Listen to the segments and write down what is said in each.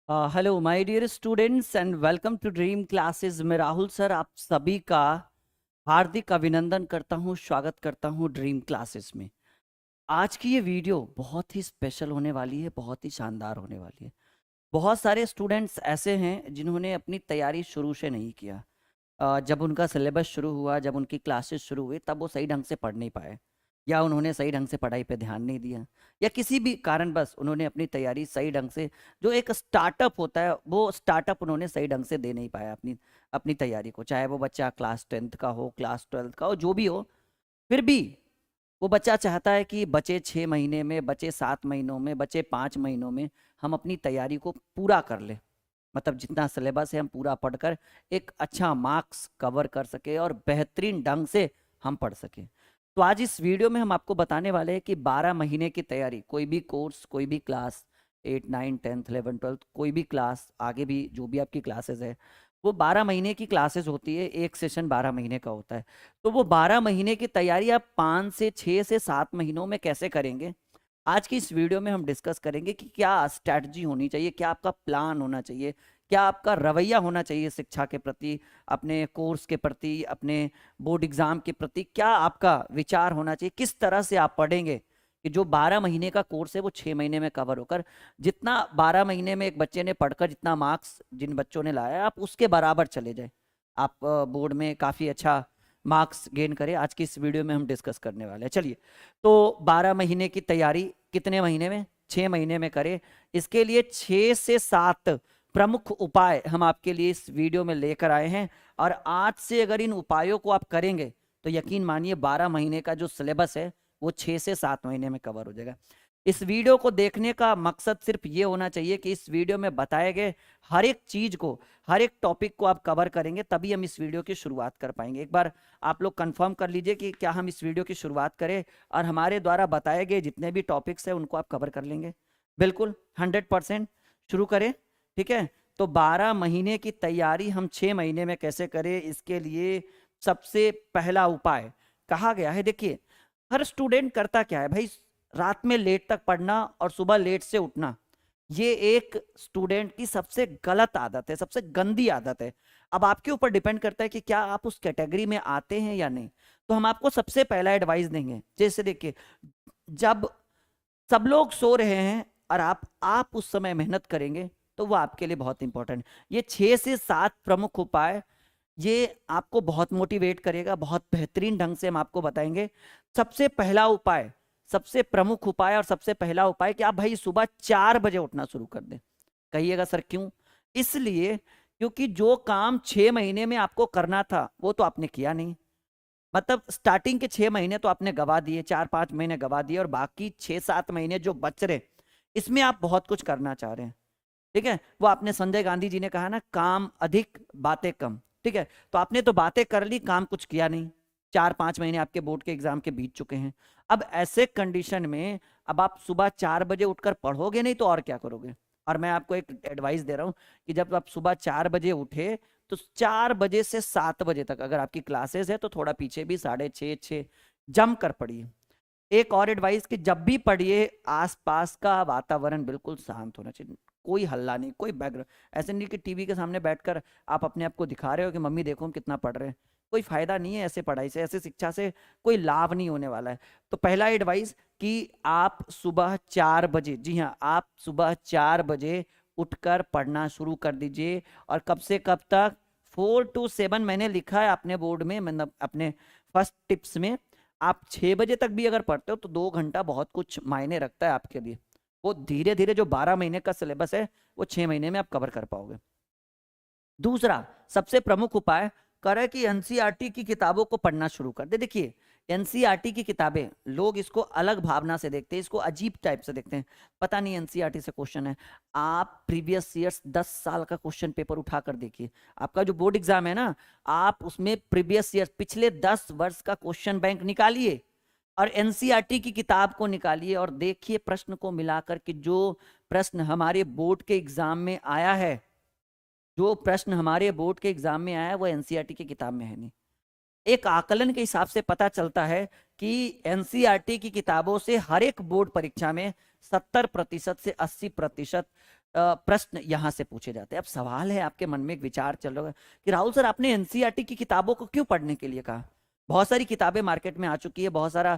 Hello my dear students and welcome to dream classes. मैं Rahul sir आप सभी का हार्दिक अभिनंदन करता हूं, स्वागत करता हूं ड्रीम क्लासेस में। आज की ये वीडियो बहुत ही स्पेशल होने वाली है, बहुत ही शानदार होने वाली है। बहुत सारे स्टूडेंट्स ऐसे हैं जिन्होंने अपनी तैयारी शुरू से नहीं किया। जब उनका सिलेबस शुरू हुआ, जब उनकी क्लासेस शुरू हुई, तब वो सही ढंग से पढ़ नहीं पाए, या उन्होंने सही ढंग से पढ़ाई पे ध्यान नहीं दिया, या किसी भी कारण बस उन्होंने अपनी तैयारी सही ढंग से, जो एक स्टार्टअप होता है वो स्टार्टअप उन्होंने सही ढंग से दे नहीं पाया अपनी अपनी तैयारी को। चाहे वो बच्चा क्लास 10th का हो, क्लास 12th का हो, जो भी हो, फिर भी वो बच्चा चाहता है कि बचे 6 महीने में, बचे 7 महीनों में, बचे 5 महीनों में हम अपनी तैयारी को पूरा कर ले। मतलब जितना सिलेबस है हम पूरा पढ़कर एक अच्छा मार्क्स कवर कर सके और बेहतरीन ढंग से हम पढ़ सके। तो आज इस वीडियो में हम आपको बताने वाले हैं कि 12 महीने की तैयारी, कोई भी कोर्स, कोई भी क्लास, 8 9 10 11 12, कोई भी क्लास, आगे भी जो भी आपकी क्लासेस है, वो 12 महीने की क्लासेस होती है। एक सेशन 12 महीने का होता है। तो वो 12 महीने की तैयारी आप 5 से 6 से 7 महीनों में कैसे करेंगे, आज की इस वीडियो में हम डिस्कस करेंगे कि क्या स्ट्रैटेजी होनी चाहिए, क्या आपका प्लान होना चाहिए, क्या आपका रवैया होना चाहिए शिक्षा के प्रति, अपने कोर्स के प्रति, अपने बोर्ड एग्जाम के प्रति। क्या आपका विचार होना चाहिए, किस तरह से आप पढ़ेंगे कि जो 12 महीने का कोर्स है वो 6 महीने में कवर होकर, जितना 12 महीने में एक बच्चे ने पढ़कर जितना मार्क्स जिन बच्चों ने लाया आप उसके बराबर चले जाए, आप बोर्ड में काफ़ी अच्छा मार्क्स गेन करें। आज की इस वीडियो में हम डिस्कस करने वाले हैं। चलिए, तो 12 महीने की तैयारी कितने महीने में? 6 महीने में करें। इसके लिए 6 से 7 प्रमुख उपाय हम आपके लिए इस वीडियो में लेकर आए हैं, और आज से अगर इन उपायों को आप करेंगे तो यकीन मानिए 12 महीने का जो सिलेबस है वो 6 से 7 महीने में कवर हो जाएगा। इस वीडियो को देखने का मकसद सिर्फ ये होना चाहिए कि इस वीडियो में बताए गए हर एक चीज को, हर एक टॉपिक को आप कवर करेंगे, तभी हम इस वीडियो की शुरुआत कर पाएंगे। एक बार आप लोग कंफर्म कर लीजिए कि क्या हम इस वीडियो की शुरुआत करें और हमारे द्वारा बताए गए जितने भी टॉपिक्स हैं उनको आप कवर कर लेंगे। बिल्कुल 100% शुरू करें। ठीक है, तो 12 महीने की तैयारी हम 6 महीने में कैसे करें, इसके लिए सबसे पहला उपाय कहा गया है। देखिए, हर स्टूडेंट करता क्या है भाई, रात में लेट तक पढ़ना और सुबह लेट से उठना। ये एक स्टूडेंट की सबसे गलत आदत है, सबसे गंदी आदत है। अब आपके ऊपर डिपेंड करता है कि क्या आप उस कैटेगरी में आते हैं या नहीं। तो हम आपको सबसे पहला एडवाइस देंगे। जैसे देखिए, जब सब लोग सो रहे हैं और आप उस समय मेहनत करेंगे तो वो आपके लिए बहुत इंपॉर्टेंट। ये 6 से 7 प्रमुख उपाय, ये आपको बहुत मोटिवेट करेगा, बहुत बेहतरीन ढंग से हम आपको बताएंगे। सबसे पहला उपाय, सबसे प्रमुख उपाय और सबसे पहला उपाय कि आप भाई सुबह 4 बजे उठना शुरू कर दें। कहिएगा सर क्यों? इसलिए क्योंकि जो काम 6 महीने में आपको करना था वो तो आपने किया नहीं। मतलब स्टार्टिंग के 6 महीने तो आपने गवा दिए, 4 5 महीने गवा दिए, और बाकी 6 7 महीने जो बच रहे इसमें आप बहुत कुछ करना चाह रहे हैं। ठीक है, वो आपने, संजय गांधी जी ने कहा ना, काम अधिक बातें कम। ठीक है, तो आपने तो बातें कर ली, काम कुछ किया नहीं। 4 5 महीने आपके बोर्ड के एग्जाम के बीत चुके हैं। अब ऐसे कंडीशन में अब आप सुबह 4 बजे उठकर पढ़ोगे नहीं तो और क्या करोगे? और मैं आपको एक एडवाइस दे रहा हूं कि जब आप सुबह 4 बजे उठे तो 4 बजे से 7 बजे तक अगर आपकी क्लासेस है तो थोड़ा पीछे भी 6:30 6 जम कर पढ़िए। एक और एडवाइस कि जब भी पढ़िए आसपास का वातावरण बिल्कुल शांत होना चाहिए। कोई हल्ला नहीं, कोई बैकग्राउंड। ऐसे नहीं कि टीवी के सामने बैठकर आप अपने आप को दिखा रहे हो कि मम्मी देखो हम कितना पढ़ रहे हैं। कोई फायदा नहीं है ऐसे पढ़ाई से, ऐसे शिक्षा से कोई लाभ नहीं होने वाला है। तो पहला एडवाइस कि आप सुबह 4 बजे, जी हाँ, आप सुबह 4 बजे उठकर पढ़ना शुरू कर दीजिए। और कब से कब तक? 4 to 7 मैंने लिखा है अपने बोर्ड में, मतलब अपने फर्स्ट टिप्स में। आप 6 बजे तक भी अगर पढ़ते हो तो 2 घंटा बहुत कुछ मायने रखता है आपके लिए। वो धीरे धीरे जो 12 महीने का सिलेबस है वो 6 महीने में आप कवर कर पाओगे। दूसरा सबसे प्रमुख उपाय करें कि एनसीईआरटी की किताबों को पढ़ना शुरू कर दे। देखिए, एनसीईआरटी की किताबें लोग इसको अलग भावना से देखते हैं, इसको अजीब टाइप से देखते हैं। पता नहीं एनसीईआरटी से क्वेश्चन है। आप प्रीवियस ईयर्स 10 साल का क्वेश्चन पेपर उठाकर देखिए। आपका जो बोर्ड एग्जाम है ना, आप उसमें प्रीवियस ईयर पिछले 10 वर्ष का क्वेश्चन बैंक निकालिए और एनसीईआरटी की किताब को निकालिए और देखिए प्रश्न को मिलाकर कि जो प्रश्न हमारे बोर्ड के एग्जाम में आया है, जो प्रश्न हमारे बोर्ड के एग्जाम में आया है वो एनसीईआरटी की किताब में है नहीं। एक आकलन के हिसाब से पता चलता है कि एनसीईआरटी की किताबों से हर एक बोर्ड परीक्षा में 70% से 80% प्रश्न यहाँ से पूछे जाते हैं। अब सवाल है, आपके मन में एक विचार चल रहा है कि राहुल सर आपने एनसीईआरटी की किताबों को क्यों पढ़ने के लिए कहा? बहुत सारी किताबें मार्केट में आ चुकी है, बहुत सारा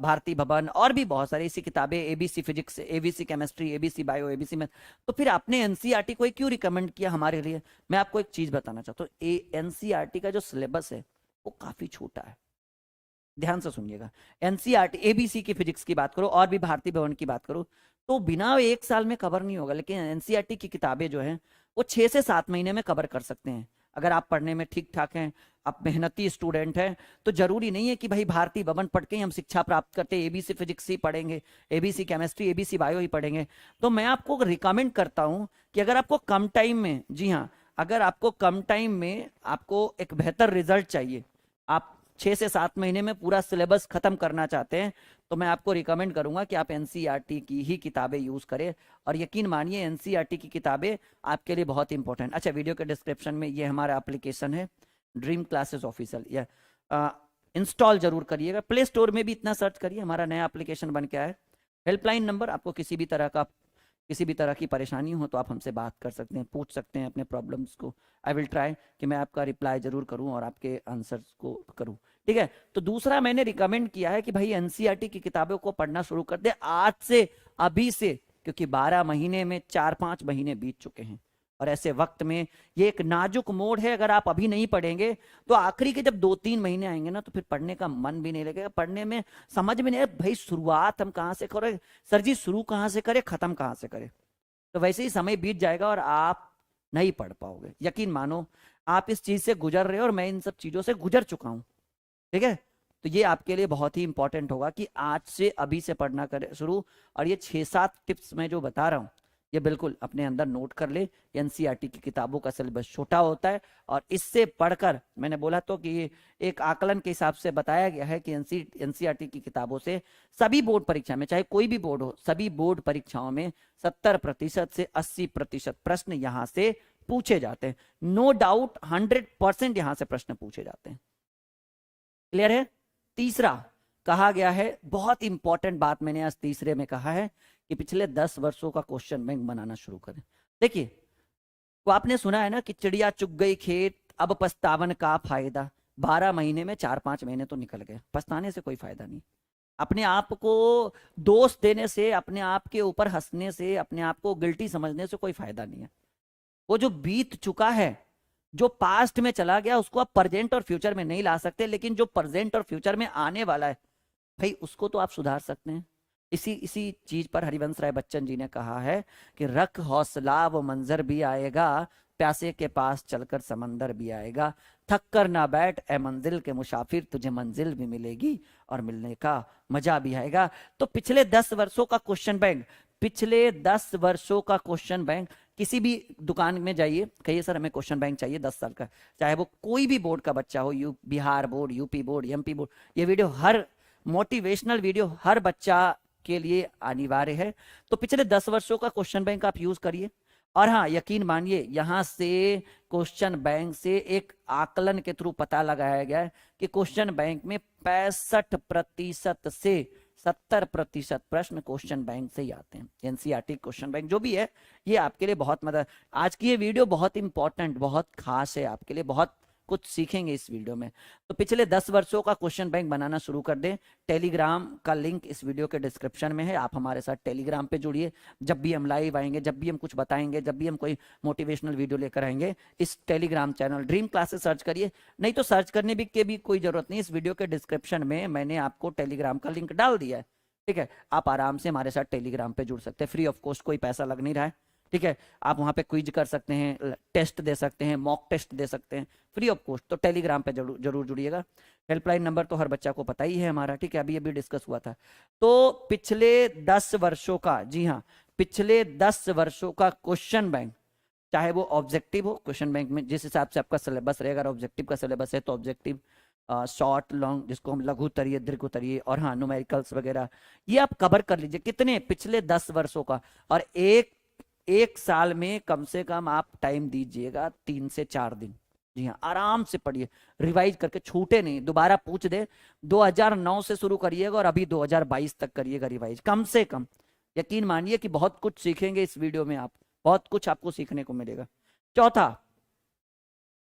भारती भवन और भी बहुत सारी ऐसी किताबें, ABC physics, ABC chemistry, ABC bio, ABC math, तो फिर आपने एनसीईआरटी को क्यों रिकमेंड किया हमारे लिए? मैं आपको एक चीज बताना चाहता हूँ, एनसीईआरटी का जो सिलेबस है वो काफी छोटा है। ध्यान से सुनिएगा, एनसीईआरटी एबीसी की फिजिक्स की बात करो और भी भारतीय भवन की बात करो तो बिना एक साल में कवर नहीं होगा, लेकिन एनसीईआरटी की किताबें जो हैं वो 6 से 7 महीने में कवर कर सकते हैं। अगर आप पढ़ने में ठीक ठाक हैं, आप मेहनती स्टूडेंट हैं, तो जरूरी नहीं है कि भाई भारतीय भवन पढ़ के ही हम शिक्षा प्राप्त करते हैं, एबीसी फिजिक्स ही पढ़ेंगे, एबीसी केमिस्ट्री, एबीसी बायो ही पढ़ेंगे। तो मैं आपको रिकमेंड करता हूं कि अगर आपको कम टाइम में, जी हाँ, अगर आपको कम टाइम में आपको एक बेहतर रिजल्ट चाहिए, आप 6 से 7 महीने में पूरा सिलेबस खत्म करना चाहते हैं, तो मैं आपको रिकमेंड करूंगा कि आप एनसीईआरटी की ही किताबें यूज करें। और यकीन मानिए एनसीईआरटी की किताबें आपके लिए बहुत इंपॉर्टेंट। अच्छा, वीडियो के डिस्क्रिप्शन में ये हमारा एप्लीकेशन है ड्रीम क्लासेस ऑफिशियल, या इंस्टॉल जरूर करिएगा। प्ले स्टोर में भी इतना सर्च करिए, हमारा नया एप्लीकेशन बन के आया है। हेल्पलाइन नंबर, आपको किसी भी तरह की परेशानी हो तो आप हमसे बात कर सकते हैं, पूछ सकते हैं अपने प्रॉब्लम्स को। आई विल ट्राई कि मैं आपका रिप्लाई जरूर करूं और आपके आंसर्स को करूं, ठीक है। तो दूसरा मैंने रिकमेंड किया है कि भाई एनसीईआरटी की किताबों को पढ़ना शुरू कर दे आज से, अभी से, क्योंकि 12 महीने में 4-5 महीने बीत चुके हैं और ऐसे वक्त में ये एक नाजुक मोड़ है। अगर आप अभी नहीं पढ़ेंगे तो आखिरी के जब 2-3 महीने आएंगे ना, तो फिर पढ़ने का मन भी नहीं लगेगा, पढ़ने में समझ में नहीं, भाई शुरुआत हम कहाँ से करें सर जी, शुरू कहाँ से करें, खत्म कहाँ से करें, तो वैसे ही समय बीत जाएगा और आप नहीं पढ़ पाओगे। यकीन मानो आप इस चीज से गुजर रहे हो और मैं इन सब चीजों से गुजर चुका हूं, ठीक है। तो ये आपके लिए बहुत ही इंपॉर्टेंट होगा कि आज से, अभी से पढ़ना करें शुरू। और ये 6-7 टिप्स मैं जो बता रहा हूं, ये बिल्कुल अपने अंदर नोट कर ले। एनसीईआरटी की किताबों का सिलेबस छोटा होता है और इससे पढ़कर, मैंने बोला तो कि ये एक आकलन के हिसाब से बताया गया है कि एनसीईआरटी की किताबों से सभी बोर्ड परीक्षा में, चाहे कोई भी बोर्ड हो, सभी बोर्ड परीक्षाओं में 70% से 80% प्रश्न यहां से पूछे जाते हैं। नो डाउट 100% यहां से प्रश्न पूछे जाते हैं। क्लियर है? तीसरा कहा गया है, बहुत इंपॉर्टेंट बात मैंने आज तीसरे में कहा है कि पिछले 10 वर्षों का क्वेश्चन बैंक बनाना शुरू करें। देखिए, तो आपने सुना है ना कि चिड़िया चुग गई खेत, अब पछतावन का फायदा। 12 महीने में 4-5 महीने तो निकल गए, पछताने से कोई फायदा नहीं। अपने आप को दोष देने से, अपने आप के ऊपर हंसने से, अपने आप को गिल्टी समझने से कोई फायदा नहीं है। वो जो बीत चुका है, जो पास्ट में चला गया, उसको आप प्रेजेंट और फ्यूचर में नहीं ला सकते, लेकिन जो प्रेजेंट और फ्यूचर में आने वाला है भाई, उसको तो आप सुधार सकते हैं। इसी चीज पर हरिवंश राय बच्चन जी ने कहा है कि रख हौसला, वो मंजर भी आएगा, प्यासे के पास चलकर समंदर भी आएगा, थक कर ना बैठ ए मंजिल के मुसाफिर, तुझे मंजिल भी मिलेगी और मिलने का मजा भी आएगा। तो पिछले 10 वर्षों का क्वेश्चन बैंक, पिछले 10 वर्षों का क्वेश्चन बैंक, किसी भी दुकान में जाइए, कहिए सर हमें क्वेश्चन बैंक चाहिए 10 साल का, चाहे वो कोई भी बोर्ड का बच्चा हो, Bihar board, UP board, MP board, ये वीडियो, हर मोटिवेशनल वीडियो हर बच्चा के लिए अनिवार्य है। तो पिछले 10 वर्षों का क्वेश्चन बैंक आप यूज करिए। और हाँ, यकीन मानिए यहां से क्वेश्चन बैंक से एक आकलन के थ्रू पता लगाया गया है कि क्वेश्चन बैंक में 65% से 70% प्रश्न क्वेश्चन बैंक से ही आते हैं। एनसीईआरटी क्वेश्चन बैंक जो भी है, ये आपके लिए बहुत मदद, आज की ये वीडियो बहुत इंपॉर्टेंट, बहुत खास है आपके लिए, बहुत कुछ सीखेंगे इस वीडियो में। तो पिछले 10 वर्षों का क्वेश्चन बैंक बनाना शुरू कर दें। टेलीग्राम का लिंक इस वीडियो के डिस्क्रिप्शन में है, आप हमारे साथ टेलीग्राम पे जुड़िए। जब भी हम लाइव आएंगे, जब भी हम कुछ बताएंगे, जब भी हम कोई मोटिवेशनल वीडियो लेकर आएंगे, इस Telegram channel dream classes search करिए। नहीं तो सर्च करने के भी कोई जरूरत नहीं, इस वीडियो के डिस्क्रिप्शन में मैंने आपको टेलीग्राम का लिंक डाल दिया है, ठीक है। आप आराम से हमारे साथ टेलीग्राम पे जुड़ सकते हैं, फ्री ऑफ कॉस्ट, कोई पैसा लग नहीं रहा है, ठीक है। आप वहां पे क्विज कर सकते हैं, टेस्ट दे सकते हैं, मॉक टेस्ट दे सकते हैं, फ्री ऑफ कॉस्ट। तो टेलीग्राम पे जरूर जुड़िएगा। हेल्पलाइन नंबर तो हर बच्चा को पता ही है हमारा, ठीक है, अभी अभी डिस्कस हुआ था। तो पिछले 10 वर्षों का, जी हाँ, पिछले 10 वर्षों का क्वेश्चन बैंक, चाहे वो ऑब्जेक्टिव हो, क्वेश्चन बैंक में जिस हिसाब से आपका सिलेबस रहेगा, अगर ऑब्जेक्टिव का सिलेबस है तो ऑब्जेक्टिव, शॉर्ट लॉन्ग, जिसको हम लघु उत्तरीय, दीर्घ उत्तरीय, और हाँ न्यूमेरिकल्स वगैरह, ये आप कवर कर लीजिए। कितने? पिछले 10 वर्षों का। और एक साल में कम से कम आप टाइम दीजिएगा 3 से 4 दिन। जी हाँ, आराम से पढ़िए, रिवाइज करके, छूटे नहीं, दोबारा पूछ दे। 2009 से शुरू करिएगा और अभी 2022 तक करिएगा रिवाइज, कम से कम। यकीन मानिए कि बहुत कुछ सीखेंगे इस वीडियो में आप, बहुत कुछ आपको सीखने को मिलेगा। चौथा,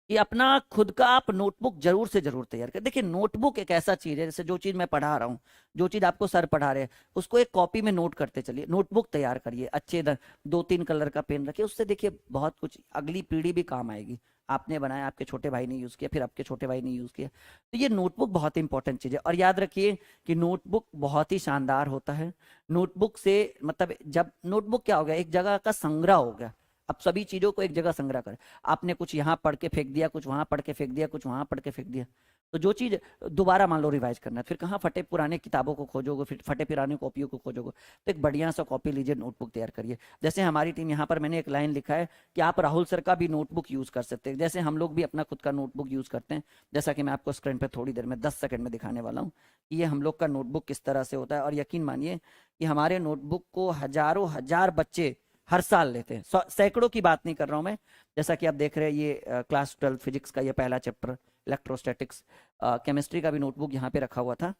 कि अपना खुद का आप नोटबुक जरूर से जरूर तैयार करें। देखिए नोटबुक एक ऐसा चीज है, जैसे जो चीज मैं पढ़ा रहा हूँ, जो चीज आपको सर पढ़ा रहे हैं, उसको एक कॉपी में नोट करते चलिए। नोटबुक तैयार करिए, अच्छे 2-3 कलर का पेन रखिए, उससे देखिए बहुत कुछ अगली पीढ़ी भी काम आएगी। आपने बनाया, आपके छोटे भाई ने यूज किया, फिर आपके छोटे भाई ने यूज किया, तो ये नोटबुक बहुत इंपॉर्टेंट चीज है। और याद रखिए कि नोटबुक बहुत ही शानदार होता है। नोटबुक से मतलब, जब नोटबुक क्या हो गया, एक जगह का संग्रह हो गया। अब सभी चीजों को एक जगह संग्रह करें। आपने कुछ यहाँ पढ़ के फेंक दिया, कुछ वहां पढ़ के फेंक दिया, कुछ वहां पढ़ के फेंक दिया, तो जो चीज दोबारा मान लो रिवाइज करना है, फिर कहाँ फटे पुराने किताबों को खोजोगे, फिर फटे पुराने कॉपियों को खोजोगे। तो एक बढ़िया सा कॉपी लीजिए, नोटबुक तैयार करिए। जैसे हमारी टीम, यहाँ पर मैंने एक लाइन लिखा है कि आप राहुल सर का भी नोटबुक यूज कर सकते हैं, जैसे हम लोग भी अपना खुद का नोटबुक यूज करते हैं। जैसा कि मैं आपको स्क्रीन पर थोड़ी देर में 10 सेकंड में दिखाने वाला हूँ कि ये हम लोग का नोटबुक किस तरह से होता है। और यकीन मानिए कि हमारे नोटबुक को हजारों हजार बच्चे हर साल लेते हैं, सैकड़ों की बात नहीं कर रहा हूं मैं। जैसा कि आप देख रहे हैं, ये क्लास 12 फिजिक्स का ये पहला चैप्टर इलेक्ट्रोस्टैटिक्स। केमिस्ट्री का भी नोटबुक यहाँ पे रखा हुआ था।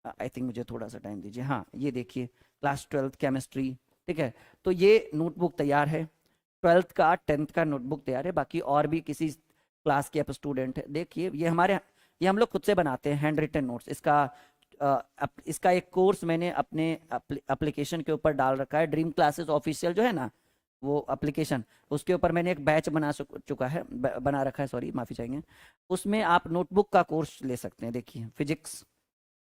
आई थिंक मुझे थोड़ा सा टाइम दीजिए। हाँ, ये देखिए क्लास 12 केमिस्ट्री, ठीक है। तो ये नोटबुक तैयार है, 12th का 10th का नोटबुक तैयार है। बाकी और भी किसी क्लास के आप स्टूडेंट है, देखिए ये हमारे, ये हम लोग खुद से बनाते हैं हैंड रिटन नोट्स। इसका एक कोर्स मैंने अपने एप्लीकेशन के ऊपर डाल रखा है, ड्रीम क्लासेस ऑफिशियल जो है ना वो एप्लीकेशन, उसके ऊपर मैंने एक बैच चुका है, बना रखा है, सॉरी माफी चाहेंगे। उसमें आप नोटबुक का कोर्स ले सकते हैं। देखिए फिजिक्स,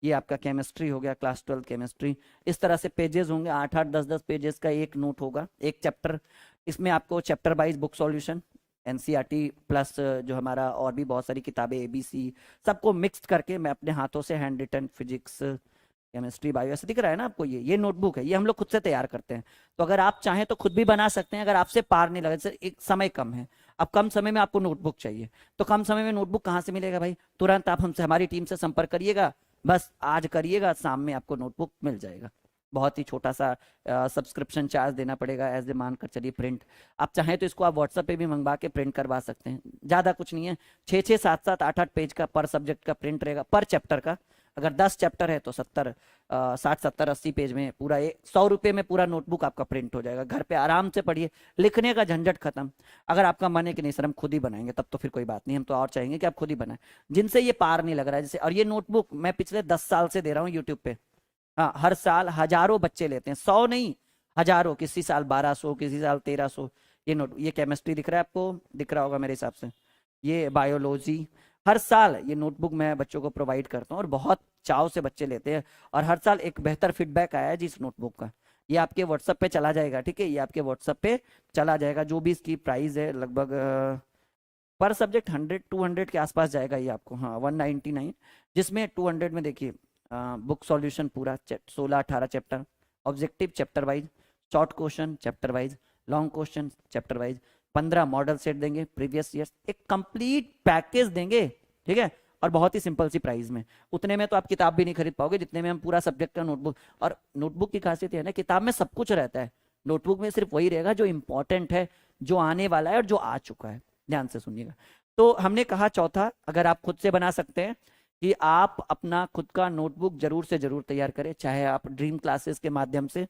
ये आपका केमिस्ट्री हो गया, क्लास 12 केमिस्ट्री। इस तरह से पेजेस होंगे, 8-8 10-10 पेजेस का एक नोट होगा, एक चैप्टर। इसमें आपको chapter wise book solution, NCERT plus जो हमारा और भी बहुत सारी किताबें एबीसी, सबको मिक्स करके मैं अपने हाथों से hand written physics chemistry bio, ऐसे दिख रहा है ना आपको, ये नोटबुक है, ये हम लोग खुद से तैयार करते हैं। तो अगर आप चाहें तो खुद भी बना सकते हैं, अगर आपसे पार नहीं लगा, जैसे एक समय कम है, अब कम समय में आपको नोटबुक चाहिए, तो कम समय में नोटबुक कहाँ से मिलेगा भाई? तुरंत आप हमसे, हमारी टीम से संपर्क करिएगा, बस आज करिएगा, शाम में आपको नोटबुक मिल जाएगा। बहुत ही छोटा सा सब्सक्रिप्शन चार्ज देना पड़ेगा, एज ए मानकर चलिए प्रिंट। आप चाहें तो इसको आप व्हाट्सएप पे भी मंगवा के प्रिंट करवा सकते हैं, ज़्यादा कुछ नहीं है। 6-6 7-7 8-8 पेज का पर सब्जेक्ट का प्रिंट रहेगा, पर चैप्टर का। अगर 10 चैप्टर है तो 60-70-80 पेज में पूरा 100 रुपये में पूरा नोटबुक आपका प्रिंट हो जाएगा। घर पे आराम से पढ़िए, लिखने का झंझट खत्म। अगर आपका मन है कि नहीं सर हम खुद ही बनाएंगे, तब तो फिर कोई बात नहीं, हम तो और चाहेंगे कि आप खुद ही बनाएं, जिनसे ये पार नहीं लग रहा है जैसे। और ये नोटबुक मैं पिछले 10 साल से दे रहा हूँ यूट्यूब पे। हाँ, हर साल हजारों बच्चे लेते हैं, 100 नहीं हजारों, किसी साल 1200, किसी साल 1300। ये नोट, ये केमिस्ट्री दिख रहा है आपको, दिख रहा होगा मेरे हिसाब से, ये बायोलॉजी। हर साल ये नोटबुक मैं बच्चों को प्रोवाइड करता हूँ और बहुत चाव से बच्चे लेते हैं। और हर साल एक बेहतर फीडबैक आया है जी इस नोटबुक का। ये आपके व्हाट्सएप पे चला जाएगा, ठीक है, ये आपके व्हाट्सएप पे चला जाएगा। जो भी इसकी प्राइस है, लगभग पर सब्जेक्ट 100-200 के आसपास जाएगा ये आपको, हाँ 199, जिसमें 200 में देखिए बुक सॉल्यूशन पूरा 16-18 chapter, objective chapter wise, short question chapter wise, long question chapter wise, 15 model set देंगे प्रीवियस ईयर, एक कंप्लीट पैकेज देंगे, ठीक है। और बहुत ही सिंपल सी प्राइस में, उतने में तो आप किताब भी नहीं खरीद पाओगे जितने में हम पूरा सब्जेक्ट का नोटबुक। और नोटबुक की खासियत है ना, किताब में सब कुछ रहता है, नोटबुक में सिर्फ वही रहेगा जो इंपॉर्टेंट है, जो आने वाला है और जो आ चुका है। ध्यान से सुनिएगा। तो हमने कहा चौथा, अगर आप खुद से बना सकते हैं, कि आप अपना खुद का नोटबुक जरूर से जरूर तैयार करें, चाहे आप ड्रीम क्लासेस के माध्यम से,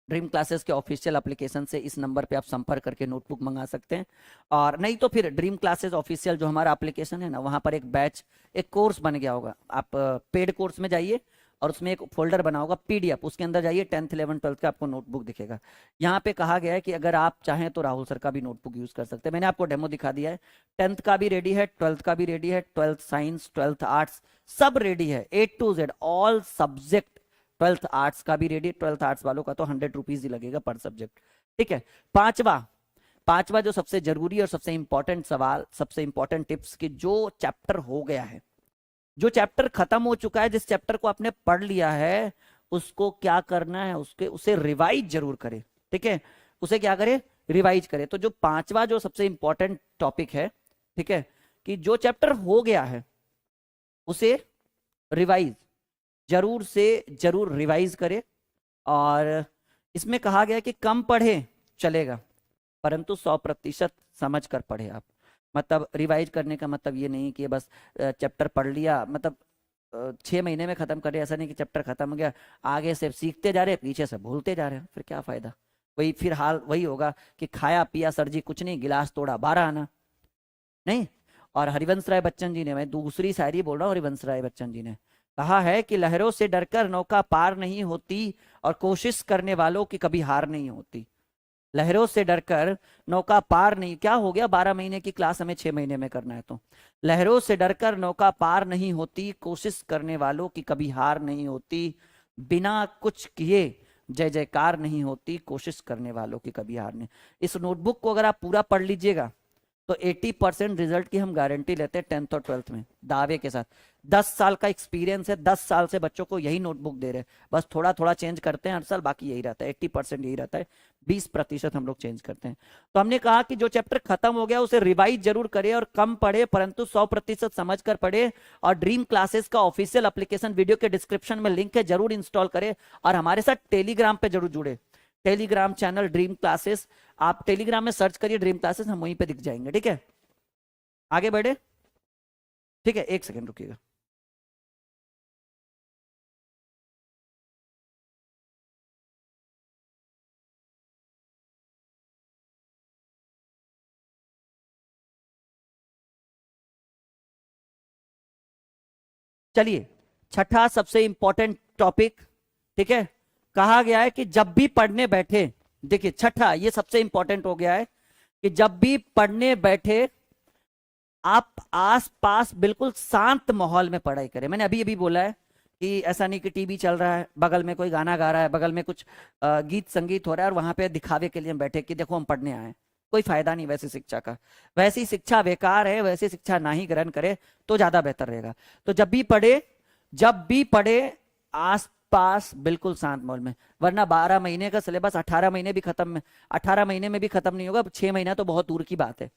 ड्रीम क्लासेस के ऑफिशियल एप्लीकेशन से इस नंबर पे आप संपर्क करके नोटबुक मंगा सकते हैं। और नहीं तो फिर ड्रीम क्लासेस ऑफिशियल जो हमारा एप्लीकेशन है ना, वहां पर एक बैच, एक कोर्स बन गया होगा, आप पेड कोर्स में जाइए और उसमें एक फोल्डर बना होगा पीडीएफ, उसके अंदर जाइए 10th 11th 12th का आपको नोटबुक दिखेगा। यहाँ पे कहा गया है कि अगर आप चाहें तो राहुल सर का भी नोटबुक यूज कर सकते हैं। मैंने आपको डेमो दिखा दिया है, 10th का भी रेडी है, 12th का भी रेडी है, 12th साइंस 12th आर्ट्स सब रेडी है, A to Z all subject. 12th arts का भी रेडी, 12th आर्ट्स वालों का तो 100 रुपीज ही लगेगा पर सब्जेक्ट, ठीक है। पांचवा, पांचवा जो सबसे जरूरी और सबसे इंपॉर्टेंट सवाल, सबसे इंपॉर्टेंट टिप्स, कि जो चैप्टर हो गया है, जो चैप्टर खत्म हो चुका है, जिस चैप्टर को आपने पढ़ लिया है, उसको क्या करना है, उसे रिवाइज जरूर करें, ठीक है। उसे क्या करें, रिवाइज करें। तो जो पांचवा जो सबसे इंपॉर्टेंट टॉपिक है, ठीक है, कि जो चैप्टर हो गया है उसे रिवाइज जरूर से जरूर रिवाइज करें। और इसमें कहा गया कि कम पढ़े चलेगा, परंतु 100% समझ कर पढ़े आप। मतलब रिवाइज करने का मतलब ये नहीं कि बस चैप्टर पढ़ लिया, मतलब 6 महीने में खत्म करे, ऐसा नहीं कि चैप्टर खत्म हो गया, आगे से सीखते जा रहे, पीछे से भूलते जा रहे हैं, फिर क्या फायदा। वही फिर हाल वही होगा कि खाया पिया सर जी कुछ नहीं, गिलास तोड़ा 12 आना। नहीं। और हरिवंश राय बच्चन जी ने, मैं दूसरी शायरी बोल रहा हूँ, हरिवंश राय बच्चन जी ने कहा है कि लहरों से डरकर नौका पार नहीं होती और कोशिश करने वालों की कभी हार नहीं होती। लहरों से डरकर नौका पार नहीं, क्या हो गया, 12 महीने की क्लास हमें 6 महीने में करना है तो। लहरों से डरकर नौका पार नहीं होती, कोशिश करने वालों की कभी हार नहीं होती। बिना कुछ किए जय जयकार नहीं होती, कोशिश करने वालों की कभी हार नहीं। इस नोटबुक को अगर आप पूरा पढ़ लीजिएगा तो 80% रिजल्ट की हम गारंटी लेते हैं 10th और 12th में, दावे के साथ। 10 साल का एक्सपीरियंस है, 10 साल से बच्चों को यही नोटबुक दे रहे हैं, बस थोड़ा थोड़ा चेंज करते हैं हर साल, बाकी यही रहता है, 80% यही रहता है, 20% हम लोग चेंज करते हैं। तो हमने कहा कि जो चैप्टर खत्म हो गया उसे रिवाइज जरूर करे और कम पढ़े, परंतु 100% समझ कर पढ़े। और ड्रीम क्लासेस का ऑफिशियल एप्लीकेशन वीडियो के डिस्क्रिप्शन में लिंक है, जरूर इंस्टॉल करे और हमारे साथ टेलीग्राम पे जरूर जुड़े। टेलीग्राम चैनल ड्रीम क्लासेस, आप टेलीग्राम में सर्च करिए ड्रीम क्लासेस, हम वहीं पे दिख जाएंगे। ठीक है, आगे बढ़े। ठीक है, एक सेकंड रुकिएगा। चलिए, छठा सबसे इंपॉर्टेंट टॉपिक। ठीक है, कहा गया है कि जब भी पढ़ने बैठे, देखिए छठा ये सबसे इंपॉर्टेंट हो गया है कि जब भी पढ़ने बैठे आप आस पास बिल्कुल शांत माहौल में पढ़ाई करें। मैंने अभी अभी बोला है कि ऐसा नहीं कि टीवी चल रहा है, बगल में कोई गाना गा रहा है, बगल में कुछ गीत संगीत हो रहा है और वहां पे दिखावे के लिए हम बैठे कि देखो हम पढ़ने आए। कोई फायदा नहीं वैसी शिक्षा का, वैसी शिक्षा बेकार है, वैसी शिक्षा ना ही ग्रहण करे तो ज्यादा बेहतर रहेगा। तो जब भी पढ़े, जब भी पढ़े आस पास बिल्कुल शांत माहौल में, वरना 12 महीने का सिलेबस 18 महीने भी खत्म, 18 महीने में भी खत्म नहीं होगा, 6 महीना तो बहुत दूर की बात है।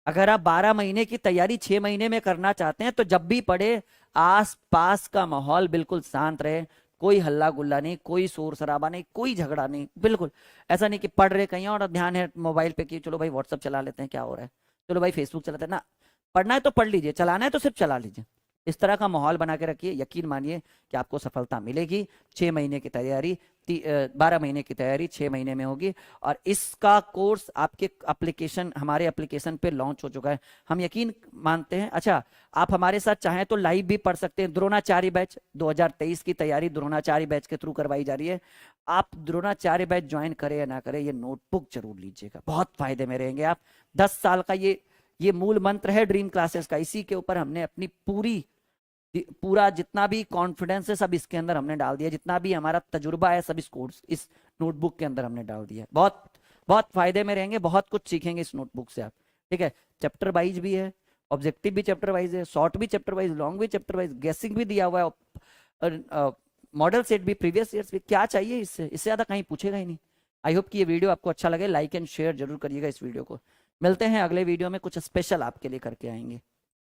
अगर आप 12 महीने की तैयारी 6 महीने में करना चाहते हैं तो जब भी पढ़े आस पास का माहौल बिल्कुल शांत रहे, कोई हल्ला गुल्ला नहीं, कोई शोर शराबा नहीं, कोई झगड़ा नहीं, बिल्कुल ऐसा नहीं कि पढ़ रहे कहीं और ध्यान है मोबाइल पे कि चलो भाई व्हाट्सअप चला लेते हैं क्या हो रहा है, चलो भाई फेसबुक चलाते हैं ना। पढ़ना है तो पढ़ लीजिए, चलाना है तो सिर्फ चला लीजिए। इस तरह का माहौल बना के रखिए, यकीन मानिए कि आपको सफलता मिलेगी। 6 महीने की तैयारी 12 महीने की तैयारी 6 महीने में होगी। और इसका कोर्स आपके एप्लीकेशन, हमारे एप्लीकेशन पे लॉन्च हो चुका है, हम यकीन मानते हैं। अच्छा, आप हमारे साथ चाहें तो लाइव भी पढ़ सकते हैं। द्रोणाचार्य बैच 2023 की तैयारी द्रोणाचार्य बैच के थ्रू करवाई जा रही है। आप द्रोणाचार्य बैच ज्वाइन करें या ना करें, ये नोटबुक जरूर लीजिएगा, बहुत फायदे में रहेंगे आप। 10 साल का ये मूल मंत्र है ड्रीम क्लासेस का, इसी के ऊपर हमने अपनी पूरा जितना भी कॉन्फिडेंस है सब इसके अंदर हमने डाल दिया, जितना भी हमारा तजुर्बा है सब इस कोर्स, इस नोटबुक के अंदर हमने डाल दिया। बहुत बहुत फायदे में रहेंगे, बहुत कुछ सीखेंगे इस नोटबुक से आप। ठीक है, चैप्टर वाइज भी है, ऑब्जेक्टिव भी चैप्टर वाइज है, शॉर्ट भी चैप्टर वाइज, लॉन्ग भी चैप्टर वाइज, गेसिंग भी दिया हुआ है, मॉडल सेट भी, प्रीवियस ईयर्स भी। क्या चाहिए इससे ज्यादा कहीं पूछेगा ही नहीं। आई होप कि ये वीडियो आपको अच्छा लगे, लाइक एंड शेयर जरूर करिएगा इस वीडियो को। मिलते हैं अगले वीडियो में, कुछ स्पेशल आपके लिए करके आएंगे।